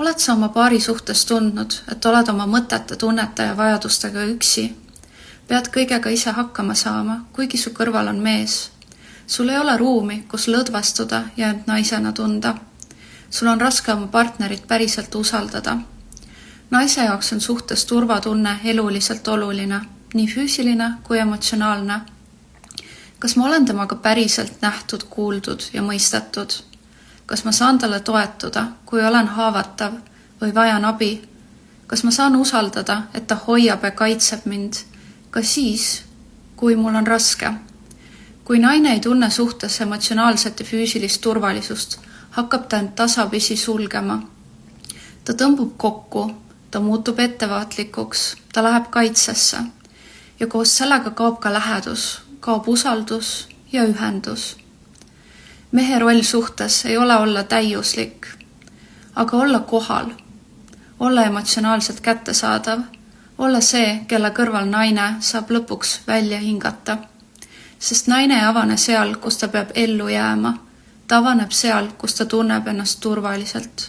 Oled sa oma paari suhtes tundnud, et oled oma mõtete, tunnete ja vajadustega üksi? Pead kõigega ise hakkama saama, kuigi su kõrval on mees. Sul ei ole ruumi, kus lõdvastuda ja end naisena tunda. Sul on raske oma partnerit päriselt usaldada. Naise jaoks on suhtes turvatunne eluliselt oluline, nii füüsiline kui emotsionaalne. Kas ma olen temaga päriselt nähtud, kuuldud ja mõistetud? Kas ma saan talle toetuda, kui olen haavatav või vajan abi? Kas ma saan usaldada, et ta hoiab ja kaitseb mind, ka siis, kui mul on raske? Kui naine ei tunne suhtes emotsionaalset ja füüsilist turvalisust, hakkab ta end tasapisi sulgema. Ta tõmbub kokku, ta muutub ettevaatlikuks, ta läheb kaitsesse ja koos sellega kaob ka lähedus, kaob usaldus ja ühendus. Mehe roll suhtes ei ole olla täiuslik, aga olla kohal, olla emotsionaalselt kättesaadav, olla see, kelle kõrval naine saab lõpuks välja hingata. Sest naine ei avane seal, kus ta peab ellu jääma, ta avaneb seal, kus ta tunneb ennast turvaliselt.